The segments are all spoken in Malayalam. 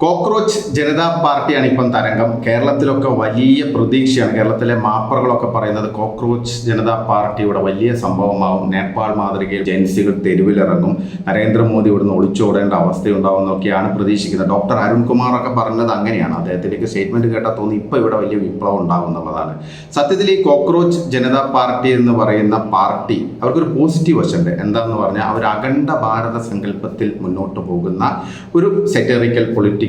കോക്രോച്ച് ജനതാ പാർട്ടിയാണ് ഇപ്പം തരംഗം. കേരളത്തിലൊക്കെ വലിയ പ്രതീക്ഷയാണ്. കേരളത്തിലെ മാപ്പറുകളൊക്കെ പറയുന്നത് കോക്രോച്ച് ജനതാ പാർട്ടിയുടെ വലിയ സംഭവമാവും. നേപ്പാൾ മാതൃകയിൽ ജൻസികൾ തെരുവിലിറങ്ങും, നരേന്ദ്രമോദി ഇവിടുന്ന് ഒളിച്ചോടേണ്ട അവസ്ഥയുണ്ടാവും എന്നൊക്കെയാണ് പ്രതീക്ഷിക്കുന്നത്. ഡോക്ടർ അരുൺകുമാറൊക്കെ പറഞ്ഞത് അങ്ങനെയാണ്. അദ്ദേഹത്തിൻ്റെയൊക്കെ സ്റ്റേറ്റ്മെന്റ് കേട്ടാൽ തോന്നി ഇപ്പോൾ ഇവിടെ വലിയ വിപ്ലവം ഉണ്ടാവും എന്നുള്ളതാണ്. സത്യത്തിൽ ഈ കോക്രോച്ച് ജനതാ പാർട്ടി എന്ന് പറയുന്ന പാർട്ടി അവർക്കൊരു പോസിറ്റീവ് വശമുണ്ട്. എന്താണെന്ന് പറഞ്ഞാൽ അവർ അഖണ്ഡ ഭാരത സങ്കല്പത്തിൽ മുന്നോട്ട് പോകുന്ന ഒരു സെറ്ററിക്കൽ പൊളിറ്റിക്കൽ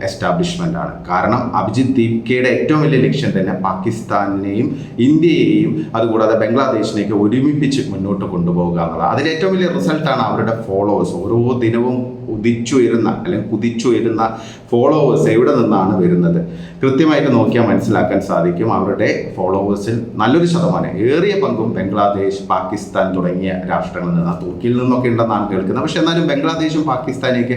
എസ്റ്റാബ്ലിഷ്മെന്റ് ആണ്. കാരണം അഭിജിത്ത് ദീപ്കയുടെ ഏറ്റവും വലിയ ലക്ഷ്യം തന്നെ പാകിസ്ഥാനെയും ഇന്ത്യയെയും അതുകൂടാതെ ബംഗ്ലാദേശിനെയൊക്കെ ഒരുമിപ്പിച്ച് മുന്നോട്ട് കൊണ്ടുപോകുക എന്നുള്ളത്. അതിൽ ഏറ്റവും വലിയ റിസൾട്ടാണ് അവരുടെ ഫോളോവേഴ്സ്. ഓരോ ദിനവും ഉദിച്ചുയരുന്ന അല്ലെങ്കിൽ കുതിച്ചുയരുന്ന ഫോളോവേഴ്സ് എവിടെ നിന്നാണ് വരുന്നത് കൃത്യമായിട്ട് നോക്കിയാൽ മനസ്സിലാക്കാൻ സാധിക്കും. അവരുടെ ഫോളോവേഴ്സിൽ നല്ലൊരു ശതമാനം, ഏറിയ പങ്കും ബംഗ്ലാദേശ്, പാകിസ്ഥാൻ തുടങ്ങിയ രാഷ്ട്രങ്ങളിൽ നിന്നാണ്. തുർക്കിയിൽ നിന്നൊക്കെ ഉണ്ടെന്നാണ് കേൾക്കുന്നത്. പക്ഷെ എന്നാലും ബംഗ്ലാദേശും പാകിസ്ഥാനെയൊക്കെ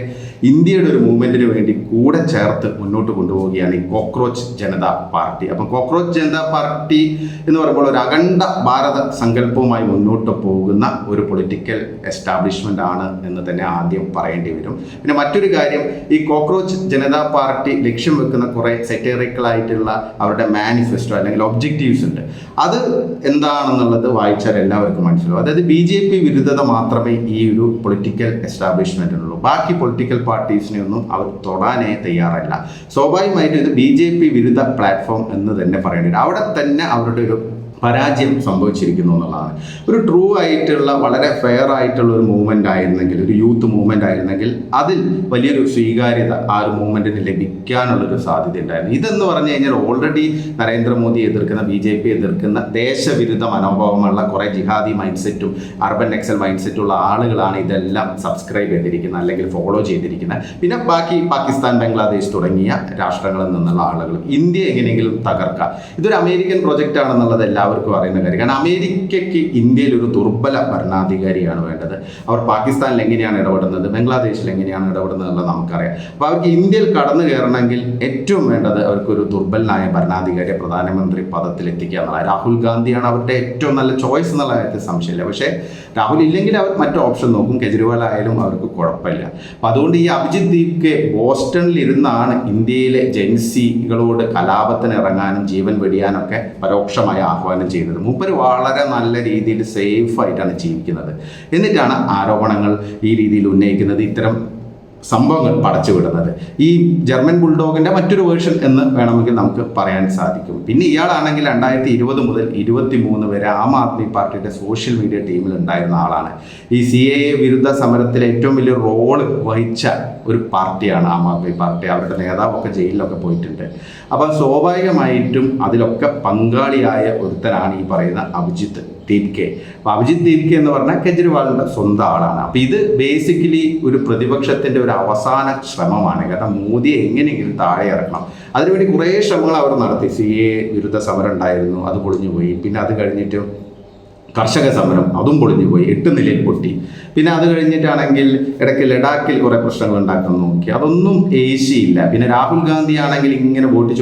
ഇന്ത്യയുടെ ഒരു മൂവ്മെന്റിന് വേണ്ടി കൂടെ ചേർത്ത് മുന്നോട്ട് കൊണ്ടുപോവുകയാണ് ഈ കോക്രോച്ച് ജനതാ പാർട്ടി. അപ്പം കോക്രോച്ച് ജനതാ പാർട്ടി എന്ന് പറയുമ്പോൾ ഒരു അഖണ്ഡ ഭാരത സങ്കല്പവുമായി മുന്നോട്ട് പോകുന്ന ഒരു പൊളിറ്റിക്കൽ എസ്റ്റാബ്ലിഷ്മെന്റ് ആണ് എന്ന് തന്നെ ആദ്യം പറയേണ്ടി വരും. പിന്നെ മറ്റൊരു കാര്യം, ഈ കോക്രോച്ച് ജനതാ പാർട്ടി ലക്ഷ്യം വെക്കുന്ന കുറെ സെറ്ററിക്കൽ ആയിട്ടുള്ള അവരുടെ മാനിഫെസ്റ്റോ അല്ലെങ്കിൽ ഒബ്ജക്റ്റീവ്സ് ഉണ്ട്. അത് എന്താണെന്നുള്ളത് വായിച്ചാൽ എല്ലാവർക്കും മനസ്സിലാവും. അതായത് BJP വിരുദ്ധത മാത്രമേ ഈ ഒരു പൊളിറ്റിക്കൽ എസ്റ്റാബ്ലിഷ്മെന്റിനുള്ളൂ. ബാക്കി പൊളിറ്റിക്കൽ പാർട്ടീസിനെ ഒന്നും അവർ തൊടാനേ തയ്യാറല്ല. സ്വാഭാവികമായിട്ടും ഇത് BJP വിരുദ്ധ പ്ലാറ്റ്ഫോം എന്ന് തന്നെ പറയേണ്ടി വരും. അവിടെ തന്നെ അവരുടെ ഒരു പരാജയം സംഭവിച്ചിരിക്കുന്നു എന്നുള്ളതാണ്. ഒരു ട്രൂ ആയിട്ടുള്ള വളരെ ഫെയർ ആയിട്ടുള്ള ഒരു മൂവ്മെന്റ് ആയിരുന്നെങ്കിൽ, ഒരു യൂത്ത് മൂവ്മെന്റ് ആയിരുന്നെങ്കിൽ അതിൽ വലിയൊരു സ്വീകാര്യത ആ ഒരു മൂവ്മെന്റിന് ലഭിക്കാനുള്ളൊരു സാധ്യത ഉണ്ടായിരുന്നു. ഇതെന്ന് പറഞ്ഞു കഴിഞ്ഞാൽ ഓൾറെഡി നരേന്ദ്രമോദി എതിർക്കുന്ന, BJP എതിർക്കുന്ന ദേശവിരുദ്ധ മനോഭാവമുള്ള കുറെ ജിഹാദി മൈൻഡ് സെറ്റും അർബൻ നക്സൽ മൈൻഡ് സെറ്റുള്ള ആളുകളാണ് ഇതെല്ലാം സബ്സ്ക്രൈബ് ചെയ്തിരിക്കുന്നത് അല്ലെങ്കിൽ ഫോളോ ചെയ്തിരിക്കുന്നത്. പിന്നെ ബാക്കി പാകിസ്ഥാൻ, ബംഗ്ലാദേശ് തുടങ്ങിയ രാഷ്ട്രങ്ങളിൽ നിന്നുള്ള ആളുകൾ ഇന്ത്യ എങ്ങനെയെങ്കിലും തകർക്കുക, ഇതൊരു അമേരിക്കൻ പ്രൊജക്റ്റ് ആണെന്നുള്ളത് എല്ലാവർക്കും അറിയുന്ന കാര്യം. കാരണം അമേരിക്കയ്ക്ക് ഇന്ത്യയിൽ ഒരു ദുർബല ഭരണാധികാരിയാണ് വേണ്ടത്. അവർ പാകിസ്ഥാനിൽ എങ്ങനെയാണ് ഇടപെടുന്നത്, ബംഗ്ലാദേശിൽ എങ്ങനെയാണ് ഇടപെടുന്നത് എന്നുള്ളത് നമുക്കറിയാം. അപ്പോൾ അവർക്ക് ഇന്ത്യയിൽ കടന്നു കയറണമെങ്കിൽ ഏറ്റവും വേണ്ടത് അവർക്കൊരു ദുർബലനായ ഭരണാധികാരിയെ പ്രധാനമന്ത്രി പദത്തിൽ എത്തിക്കുക എന്നുള്ളത്. രാഹുൽ ഗാന്ധിയാണ് അവരുടെ ഏറ്റവും നല്ല ചോയ്സ് എന്നുള്ള കാര്യത്തിൽ സംശയമില്ല. പക്ഷേ രാഹുൽ ഇല്ലെങ്കിൽ അവർ മറ്റു ഓപ്ഷൻ നോക്കും. കെജ്രിവാൾ ആയാലും അവർക്ക് കുഴപ്പമില്ല. അപ്പം അതുകൊണ്ട് ഈ അഭിജിത്ത് ദീപ്കെ ബോസ്റ്റണിൽ ഇരുന്നാണ് ഇന്ത്യയിലെ ജൻസികളോട് കലാപത്തിന് ഇറങ്ങാനും ജീവൻ വെടിയാനൊക്കെ പരോക്ഷമായ ആഹ്വാനം ചെയ്യുന്നത്. മൂപ്പര് വളരെ നല്ല രീതിയിൽ സേഫ് ആയിട്ടാണ് ജീവിക്കുന്നത്. എന്നിട്ടാണ് ആരോപണങ്ങൾ ഈ രീതിയിൽ ഉന്നയിക്കുന്നത്, ഇത്തരം സംഭവങ്ങൾ പടച്ചുവിടുന്നത്. ഈ ജർമ്മൻ ബുൾഡോഗിന്റെ മറ്റൊരു വേർഷൻ എന്ന് വേണമെങ്കിൽ നമുക്ക് പറയാൻ സാധിക്കും. പിന്നെ ഇയാളാണെങ്കിൽ 2020 മുതൽ 2023 വരെ ആം ആദ്മി പാർട്ടിയുടെ സോഷ്യൽ മീഡിയ ടീമിൽ ഉണ്ടായിരുന്ന ആളാണ്. ഈ CAA വിരുദ്ധ സമരത്തിൽ ഏറ്റവും വലിയ റോള് വഹിച്ച ഒരു പാർട്ടിയാണ് ആം ആദ്മി പാർട്ടി. അവരുടെ നേതാവൊക്കെ ജയിലിലൊക്കെ പോയിട്ടുണ്ട്. അപ്പം സ്വാഭാവികമായിട്ടും അതിലൊക്കെ പങ്കാളിയായ ഒരുത്തനാണ് ഈ പറയുന്ന അഭിജിത്ത് ദീപ്കെ. അപ്പോൾ അഭിജിത്ത് ദീപ്കെ എന്ന് പറഞ്ഞാൽ കെജ്രിവാളിൻ്റെ സ്വന്തം ആളാണ്. അപ്പോൾ ഇത് ബേസിക്കലി ഒരു പ്രതിപക്ഷത്തിൻ്റെ ഒരു അവസാന ശ്രമമാണ്. കാരണം മോദിയെ എങ്ങനെയെങ്കിലും താഴെ ഇറക്കണം. അതിനുവേണ്ടി കുറേ ശ്രമങ്ങൾ അവർ നടത്തി. CAA വിരുദ്ധ സമരം ഉണ്ടായിരുന്നു, അത് പൊളിഞ്ഞു പോയി. പിന്നെ അത് കഴിഞ്ഞിട്ട് കർഷക സമരം, അതും പൊളിഞ്ഞു പോയി, 8 നിലയിൽ പൊട്ടി. പിന്നെ അത് കഴിഞ്ഞിട്ടാണെങ്കിൽ ഇടയ്ക്ക് ലഡാക്കിൽ കുറേ പ്രശ്നങ്ങൾ ഉണ്ടാക്കാൻ നോക്കി, അതൊന്നും ഏശിയില്ല. പിന്നെ രാഹുൽ ഗാന്ധി ആണെങ്കിൽ ഇങ്ങനെ വോട്ട്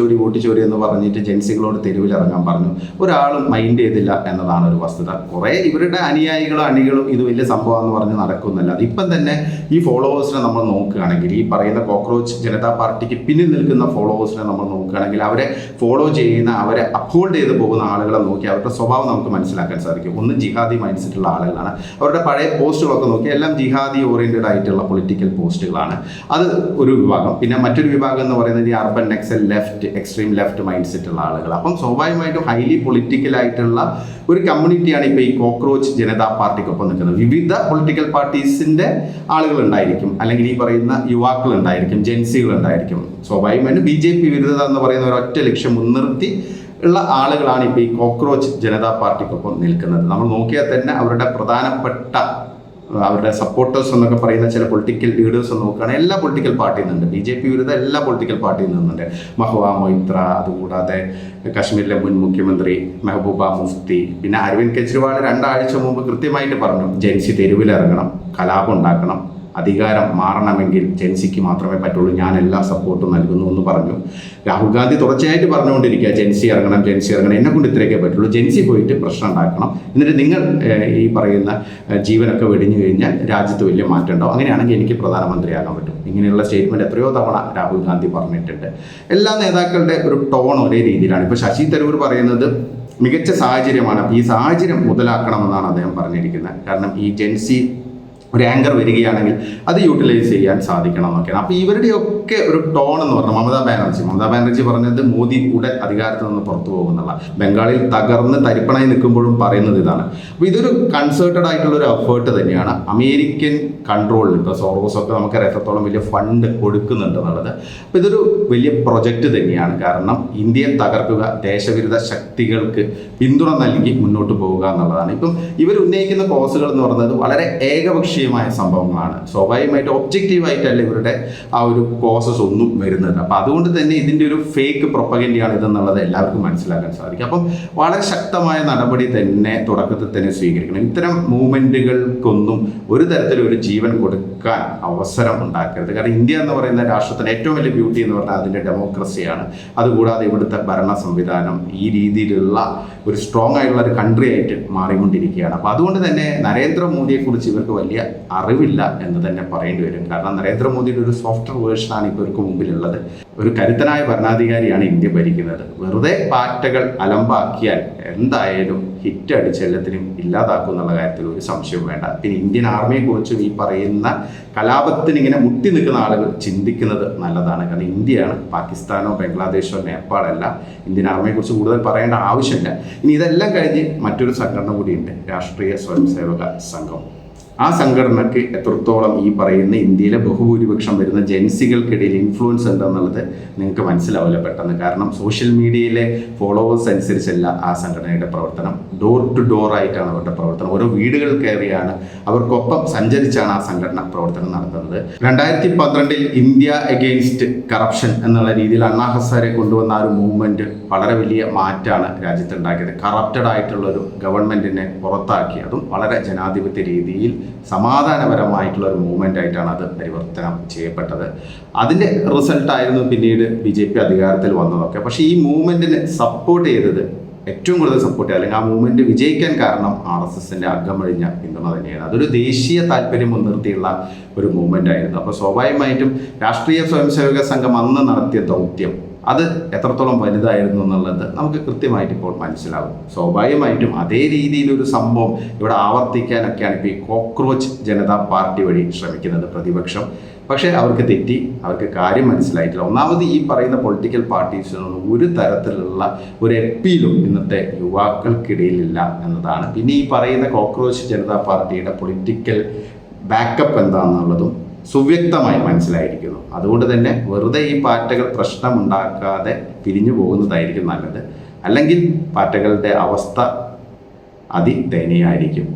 ചോരി എന്ന് പറഞ്ഞിട്ട് ജൻസികളോട് തെരുവിലിറങ്ങാൻ പറഞ്ഞു. ഒരാളും മൈൻഡ് ചെയ്തില്ല എന്നതാണ് ഒരു വസ്തുത. കുറേ ഇവരുടെ അനുയായികളും അണികളും ഇത് വലിയ സംഭവമാണെന്ന് പറഞ്ഞ് നടക്കുന്നില്ല. അതിപ്പം തന്നെ ഈ ഫോളോവേഴ്സിനെ നമ്മൾ നോക്കുകയാണെങ്കിൽ, ഈ പറയുന്ന കോക്രോച്ച് ജനതാ പാർട്ടിക്ക് പിന്നിൽ നിൽക്കുന്ന ഫോളോവേഴ്സിനെ നമ്മൾ നോക്കുകയാണെങ്കിൽ, അവരെ ഫോളോ ചെയ്യുന്ന, അവരെ അപ്ഹോൾഡ് ചെയ്ത് പോകുന്ന ആളുകളെ നോക്കി അവരുടെ സ്വഭാവം നമുക്ക് മനസ്സിലാക്കാൻ സാധിക്കും. ഒന്ന് ജിഹാദി മൈൻഡ് സെറ്റുള്ള ആളുകളാണ്. അവരുടെ പഴയ പോസ്റ്റുകളൊക്കെ നോക്കി എല്ലാം ജിഹാദി ഓറിയന്റഡ് ആയിട്ടുള്ള പൊളിറ്റിക്കൽ പോസ്റ്റുകളാണ്. അത് ഒരു വിഭാഗം. പിന്നെ മറ്റൊരു വിഭാഗം എന്ന് പറയുന്നത് ഈ urban Naxal left, extreme left mind സെറ്റുള്ള ആളുകൾ. അപ്പം സ്വാഭാവികമായിട്ടും ഹൈലി പൊളിറ്റിക്കൽ ആയിട്ടുള്ള ഒരു കമ്മ്യൂണിറ്റിയാണ് ഇപ്പോൾ ഈ കോക്രോച്ച് ജനതാ പാർട്ടിക്കൊപ്പം നിൽക്കുന്നത്. വിവിധ പൊളിറ്റിക്കൽ പാർട്ടീസിന്റെ ആളുകൾ ഉണ്ടായിരിക്കും, അല്ലെങ്കിൽ ഈ പറയുന്ന യുവാക്കൾ ഉണ്ടായിരിക്കും, ജൻസികൾ ഉണ്ടായിരിക്കും. സ്വാഭാവികമായിട്ടും BJP വിരുദ്ധത എന്ന് പറയുന്ന ഒരൊറ്റ ലക്ഷ്യം മുൻനിർത്തി ഉള്ള ആളുകളാണ് ഇപ്പോൾ ഈ കോക്രോച്ച് ജനതാ പാർട്ടിക്കൊപ്പം നിൽക്കുന്നത്. നമ്മൾ നോക്കിയാൽ തന്നെ അവരുടെ പ്രധാനപ്പെട്ട അവരുടെ സപ്പോർട്ടേഴ്സ് എന്നൊക്കെ പറയുന്ന ചില പൊളിറ്റിക്കൽ ലീഡേഴ്സ് നോക്കുകയാണെങ്കിൽ എല്ലാ പൊളിറ്റിക്കൽ പാർട്ടിയിൽ നിന്നുണ്ട്. BJP വിരുദ്ധ എല്ലാ പൊളിറ്റിക്കൽ പാർട്ടിയിൽ നിന്നുണ്ട്. മഹുവ മൊയ്ത്ര, അതുകൂടാതെ കശ്മീരിലെ മുൻ മുഖ്യമന്ത്രി മെഹബൂബ മുഫ്തി, പിന്നെ അരവിന്ദ് കെജ്രിവാൾ 2 ആഴ്ച മുമ്പ് കൃത്യമായിട്ട് പറഞ്ഞു ജൻസി തെരുവിലിറങ്ങണം, കലാപം ഉണ്ടാക്കണം, അധികാരം മാറണമെങ്കിൽ ജെൻസിക്ക് മാത്രമേ പറ്റുള്ളൂ, ഞാൻ എല്ലാ സപ്പോർട്ടും നൽകുന്നു എന്ന് പറഞ്ഞു. രാഹുൽ ഗാന്ധി തുടർച്ചയായിട്ട് പറഞ്ഞുകൊണ്ടിരിക്കുക ജെൻസി ഇറങ്ങണം, എന്നെ കൊണ്ട് ഇത്രയൊക്കെ പറ്റുള്ളൂ, ജെൻസി പോയിട്ട് പ്രശ്നം ഉണ്ടാക്കണം, എന്നിട്ട് നിങ്ങൾ ഈ പറയുന്ന ജീവനൊക്കെ വെടിഞ്ഞു കഴിഞ്ഞാൽ രാജ്യത്ത് വലിയ മാറ്റം ഉണ്ടാവും, അങ്ങനെയാണെങ്കിൽ എനിക്ക് പ്രധാനമന്ത്രിയാകാൻ പറ്റും. ഇങ്ങനെയുള്ള സ്റ്റേറ്റ്മെൻറ്റ് എത്രയോ തവണ രാഹുൽ ഗാന്ധി പറഞ്ഞിട്ടുണ്ട്. എല്ലാ നേതാക്കളുടെ ഒരു ടോൺ ഒരേ രീതിയിലാണ്. ഇപ്പോൾ ശശി തരൂർ പറയുന്നത് മികച്ച സാഹചര്യമാണ്, ഈ സാഹചര്യം മുതലാക്കണമെന്നാണ് അദ്ദേഹം പറഞ്ഞിരിക്കുന്നത്. കാരണം ഈ ജെൻസി ഒരു ആങ്കർ വരികയാണെങ്കിൽ അത് യൂട്ടിലൈസ് ചെയ്യാൻ സാധിക്കണം എന്നൊക്കെയാണ്. അപ്പോൾ ഇവരുടെയൊക്കെ ഒരു ടോൺ എന്ന് പറഞ്ഞാൽ മമതാ ബാനർജി പറഞ്ഞത് മോദി ഉടൻ അധികാരത്തിൽ നിന്ന് പുറത്തു പോകുന്നുള്ള, ബംഗാളിൽ തകർന്ന് തരിപ്പണായി നിൽക്കുമ്പോഴും പറയുന്നത് ഇതാണ്. അപ്പോൾ ഇതൊരു കൺസേർട്ടഡ് ആയിട്ടുള്ള ഒരു എഫേർട്ട് തന്നെയാണ്. അമേരിക്കൻ കൺട്രോളിൽ ഇപ്പോൾ സോറോസൊക്കെ നമുക്കറിയാം എത്രത്തോളം വലിയ ഫണ്ട് കൊടുക്കുന്നുണ്ട് എന്നുള്ളത്. അപ്പോൾ ഇതൊരു വലിയ പ്രൊജക്റ്റ് തന്നെയാണ്. കാരണം ഇന്ത്യയെ തകർക്കുക, ദേശവിരുദ്ധ ശക്തികൾക്ക് പിന്തുണ നൽകി മുന്നോട്ട് പോവുക എന്നുള്ളതാണ്. ഇപ്പം ഇവർ ഉന്നയിക്കുന്ന കോസുകൾ എന്ന് പറയുന്നത് വളരെ ഏകപക്ഷീയമായ സംഭവങ്ങളാണ്. സ്വാഭാവികമായിട്ട് ഒബ്ജക്റ്റീവായിട്ടല്ല ഇവരുടെ ആ ഒരു കോസസ് ഒന്നും വരുന്നത്. അപ്പം അതുകൊണ്ട് തന്നെ ഇതിൻ്റെ ഒരു ഫേക്ക് പ്രൊപ്പഗൻഡയാണ് ഇതെന്നുള്ളത് എല്ലാവർക്കും മനസ്സിലാക്കാൻ സാധിക്കും. അപ്പം വളരെ ശക്തമായ നടപടി തന്നെ തുടക്കത്തിൽ തന്നെ സ്വീകരിക്കണം. ഇത്തരം മൂവ്മെൻറ്റുകൾക്കൊന്നും ഒരു തരത്തിലും ഒരു ജീവൻ കൊടുക്കാൻ അവസരം ഉണ്ടാക്കരുത്. കാരണം ഇന്ത്യ എന്ന് പറയുന്ന രാഷ്ട്രത്തിൻ്റെ ഏറ്റവും വലിയ ബ്യൂട്ടി എന്ന് പറഞ്ഞാൽ അതിൻ്റെ ഡെമോക്രസിയാണ്. അതുകൂടാതെ ഇവിടുത്തെ ഭരണ സംവിധാനം ഈ രീതിയിലുള്ള ഒരു സ്ട്രോങ് ആയിട്ടുള്ള ഒരു കൺട്രി ആയിട്ട് മാറിക്കൊണ്ടിരിക്കുകയാണ്. അപ്പോൾ അതുകൊണ്ട് തന്നെ നരേന്ദ്രമോദിയെക്കുറിച്ച് ഇവർക്ക് വലിയ അറിവില്ല എന്ന് തന്നെ പറയേണ്ടി വരും. കാരണം നരേന്ദ്രമോദിയുടെ ഒരു സോഫ്റ്റ്വെയർ വേർഷനാണ് ഇപ്പോൾ ഇവർക്ക് മുമ്പിലുള്ളത്. ഒരു കരുത്തനായ ഭരണാധികാരിയാണ് ഇന്ത്യ ഭരിക്കുന്നത്. വെറുതെ പാറ്റകൾ അലമ്പാക്കിയാൽ എന്തായാലും ഹിറ്റ് അടിച്ച് എല്ലാത്തിനും ഇല്ലാതാക്കും എന്നുള്ള കാര്യത്തിൽ ഒരു സംശയവും വേണ്ട. പിന്നെ ഇന്ത്യൻ ആർമിയെക്കുറിച്ചും ഈ പറയുന്ന കലാപത്തിന് ഇങ്ങനെ മുട്ടി നിൽക്കുന്ന ആളുകൾ ചിന്തിക്കുന്നത് നല്ലതാണ്. കാരണം ഇന്ത്യയാണ്, പാകിസ്ഥാനോ ബംഗ്ലാദേശോ നേപ്പാളല്ല. ഇന്ത്യൻ ആർമിയെക്കുറിച്ച് കൂടുതൽ പറയേണ്ട ആവശ്യമില്ല. ഇനി ഇതെല്ലാം കഴിഞ്ഞ് മറ്റൊരു സംഘടന കൂടിയുണ്ട്, രാഷ്ട്രീയ സ്വയംസേവക സംഘം. ആ സംഘടനയ്ക്ക് എത്രത്തോളം ഈ പറയുന്ന ഇന്ത്യയിലെ ബഹുഭൂരിപക്ഷം വരുന്ന ജെൻസികൾക്കിടയിൽ ഇൻഫ്ലുവൻസ് ഉണ്ടെന്നുള്ളത് നിങ്ങൾക്ക് മനസ്സിലാവില്ല പെട്ടെന്ന്. കാരണം സോഷ്യൽ മീഡിയയിലെ ഫോളോവേഴ്സ് അനുസരിച്ചല്ല ആ സംഘടനയുടെ പ്രവർത്തനം. ഡോർ ടു ഡോർ ആയിട്ടാണ് അവരുടെ പ്രവർത്തനം. ഓരോ വീടുകൾ കയറിയാണ്, അവർക്കൊപ്പം സഞ്ചരിച്ചാണ് ആ സംഘടന പ്രവർത്തനം നടത്തുന്നത്. 2012 ഇന്ത്യ അഗെയിൻസ്റ്റ് കറപ്ഷൻ എന്നുള്ള രീതിയിൽ അണ്ണാ ഹസാരെ കൊണ്ടുവന്ന ആ ഒരു മൂവ്മെൻറ്റ് വളരെ വലിയ മാറ്റമാണ് രാജ്യത്തുണ്ടാക്കിയത്. കറപ്റ്റഡ് ആയിട്ടുള്ള ഒരു ഗവൺമെൻറ്റിനെ പുറത്താക്കി, അതും വളരെ ജനാധിപത്യ രീതിയിൽ സമാധാനപരമായിട്ടുള്ള ഒരു മൂവ്മെൻ്റ് ആയിട്ടാണ് അത് പരിവർത്തനം ചെയ്യപ്പെട്ടത്. അതിൻ്റെ റിസൾട്ടായിരുന്നു പിന്നീട് BJP അധികാരത്തിൽ വന്നതൊക്കെ. പക്ഷേ ഈ മൂവ്മെൻറ്റിനെ സപ്പോർട്ട് ചെയ്തത്, ഏറ്റവും കൂടുതൽ സപ്പോർട്ട് ചെയ്യുക അല്ലെങ്കിൽ ആ മൂവ്മെൻറ്റ് വിജയിക്കാൻ കാരണം RSSൻ്റെ അകമഴിഞ്ഞ പിന്തുണ തന്നെയാണ്. അതൊരു ദേശീയ താല്പര്യം മുൻനിർത്തിയുള്ള ഒരു മൂവ്മെൻ്റ് ആയിരുന്നു. അപ്പോൾ സ്വാഭാവികമായിട്ടും രാഷ്ട്രീയ സ്വയംസേവക സംഘം അന്ന് നടത്തിയ ദൗത്യം അത് എത്രത്തോളം വലുതായിരുന്നു എന്നുള്ളത് നമുക്ക് കൃത്യമായിട്ട് ഇപ്പോൾ മനസ്സിലാവും. സ്വാഭാവികമായിട്ടും അതേ രീതിയിലൊരു സംഭവം ഇവിടെ ആവർത്തിക്കാനൊക്കെയാണ് ഇപ്പോൾ ഈ കോക്രോച്ച് ജനതാ പാർട്ടി വഴി ശ്രമിക്കുന്നത് പ്രതിപക്ഷം. പക്ഷേ അവർക്ക് തെറ്റി, അവർക്ക് കാര്യം മനസ്സിലായിട്ടില്ല. ഒന്നാമത് ഈ പറയുന്ന പൊളിറ്റിക്കൽ പാർട്ടീസിനൊന്നും ഒരു തരത്തിലുള്ള ഒരു അപ്പീലും ഇന്നത്തെ യുവാക്കൾക്കിടയിലില്ല എന്നതാണ്. പിന്നെ ഈ പറയുന്ന കോക്രോച്ച് ജനതാ പാർട്ടിയുടെ പൊളിറ്റിക്കൽ ബാക്കപ്പ് എന്താണെന്നുള്ളതും സുവ്യക്തമായി മനസ്സിലായിരിക്കുന്നു. അതുകൊണ്ട് തന്നെ വെറുതെ ഈ പാർട്ടികൾ പ്രശ്നമുണ്ടാക്കാതെ പിരിഞ്ഞു പോകുന്നതായിരിക്കും നല്ലത്. അല്ലെങ്കിൽ പാർട്ടികളുടെ അവസ്ഥ അതിദയനീയമായിരിക്കും.